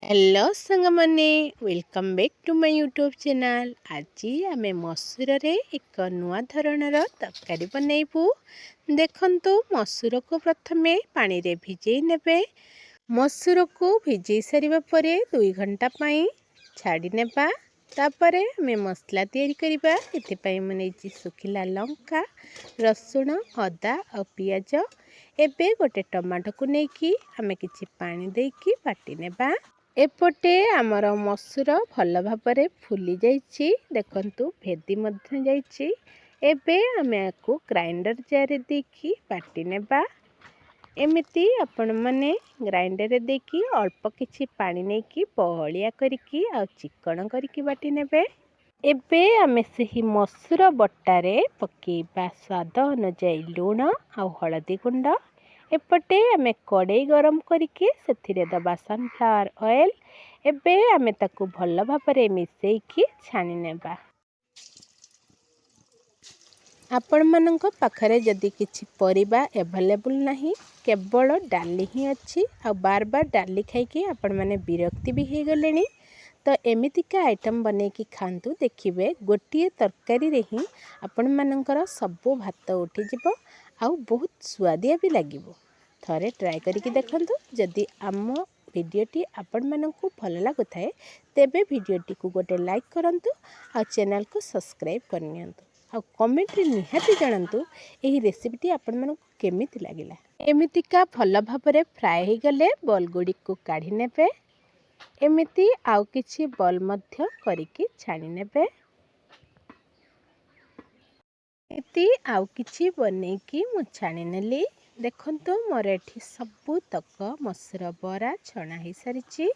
Hello सांगमाने welcome back to my YouTube channel. आज आम मसूर रे एक नुआ धरणर तरकारी बनैबू। देखंतु मसूर को प्रथमे पानी रे भिजै नेबे। मसूर को भिजै सारिबा परे 2 घंटा पाई छाड़ी नेबा। तापरे आम मसला तैयारी करिबा। एथिपाई मने सुखिला लंका, रसुण, अदा और पियाज। एबे गोटे टमाटो को नेकी आम किछि पानी देकी बाटी नेबा। एपटे आमर मसूर भल भाव फुली जाइछि। देखंतु भेदी मध्य जाइछि। एबे आमे आकु ग्राइंडर जार देकी बाटी नेबा। एमिति आपण माने ग्राइंडर रे देकी अल्प किछि पानी नेकी बहलिया करिकी आ चिकन करिकी बाटी नेबे। एबे आमे सही मसूर बटारे पकेबा स्वाद अनुଯାयी लूण आ हळदी गुंड। एपटे आमे कड़ाई गरम करिके सेथिरे दबा सनफ्लावर ऑयल। एबे आमे ताकू भल भाबरे मिसेइकी छाणी नेबा। आपण मानक पाखरे जदि किछि परिबा अवेलेबल नाही, केवल डाली ही अच्छी आ बार बार डाली खाइके आपण माने विरक्ति भी हे गलेनी, तो एमितिका आइटम बनेकी खांतु। देखिबे गोटिए तरकारी रे ही आपण मानकर सबो भात उठी जिवो आ बहुत स्वादिया भी लागिवो। थरे ट्राए करिकी देखंतु। जदि आम वीडियोटी आपण मानकु भल लागुथाए तेबे वीडियोटी को गोटे लाइक करंतु आ चैनल को सब्सक्राइब करनियंतु आ कमेंट रे निहाती जानंतु एही रेसिपीटी आपण मानकु केमिति लागिला। एमितिका भल भाबरे फ्राए हे गले बॉल गुडी को काढी नेबे। एमिति आउ किछि बॉल मध्य करिकी छाणी नेबे। एति आउ किछि बनेकी मु छाणी नेली। देखंतु मोर एठी सबु तक मसूर बरा छणा ही सारिछि।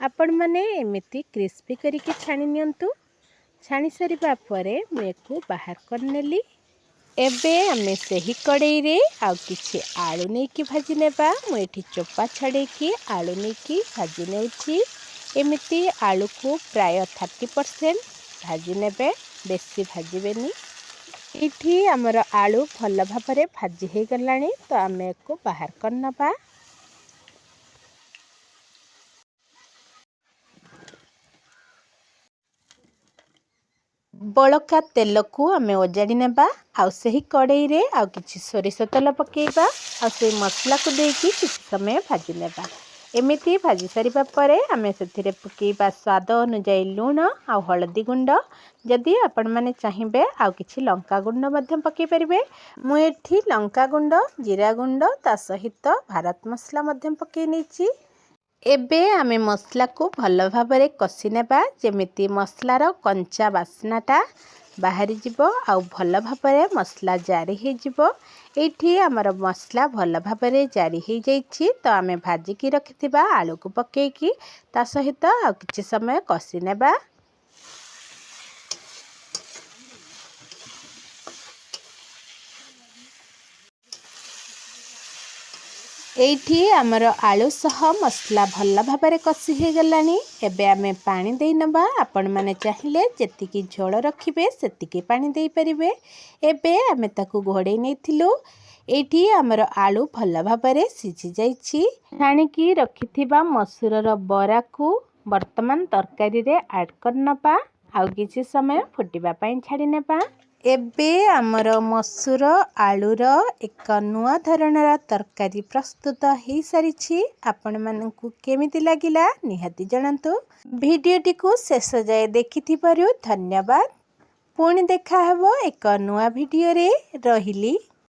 आपण माने एमिति क्रिस्पी करिके छाणी नियंतु। छाणी सारिबा परे मु एको बाहर कर नेली। एबे आमे सही कड़ाई रे आउ किछि आलू नेकी भाजी नेबा। मु एठी चोपा छाड़ेकी आलू नेकी भाजी नेउछि। एमिति आलू को प्राय 30% भाजी नेबे, बेसी भाजीबेनी। इठी हमर आलू भल भाबरे भाजी हे गलानी, तो आमे एको बाहर कर नबा। बड़का तेल को आमे ओजाड़ी नेबा। आउ सही कड़ाई रे आउ किछि सोरिष तेल पकेइबा। आउ से मसला को देकी किछि समय भाजी नेबा। एमिति भाजी सारिबा परे आमे सेथिरे पकेइबा स्वाद अनुଯାयी लूण आ हळदी गुंड। जदि आपण माने चाहिबे आउ किछि लंका गुंड मध्य पकेइ परिबे। मु एठी लंका गुंड, जीरा गुंड ता सहित भारत मसला मध्य पकेइ नेछि। एबे आमे मसला को भल भाबरे कसी नेबा, जेमिति मसलार कंचा बास्नाटा बाहरी जिवो आउ भल भाबरे मसला जारी हे जिवो। एठी हमर मसला भल भाबरे जारी हे जाइछि, तो आमे भाजी की रखिथिबा आलू को पकेइकी ता सहित आउ किछि समय कसी नेबा। एठी आमर आलू सह मसला भल भाबरे कसी हे गलानी। एबे आमे पानी देई नबा। आपण माने चाहिए जेतिकी झोल रखिबे सेतिकी पानी देई परिबे। एबे आमे ताकू घोड़े नेथिलु। एठी आमर आलू भल भाबरे सिझी जाइछि। छाणीकी रखिथिबा मसूरर बरा को वर्तमान तरकारी रे ऐड कर नबा। आउ किछि समय फुटिबा पई छाड़ी नेबा। एबे आमर मसूर आलूर एक नुआ धरणर तरकारी प्रस्तुत हो सारिछि। आपण मानकु केमिति लागिला निहाती जणांतु। भिडियोटी को शेष जाए देखिथिबारु धन्यवाद। पुणी देखा हबो एक नुआ भिडियो रे। रहिली।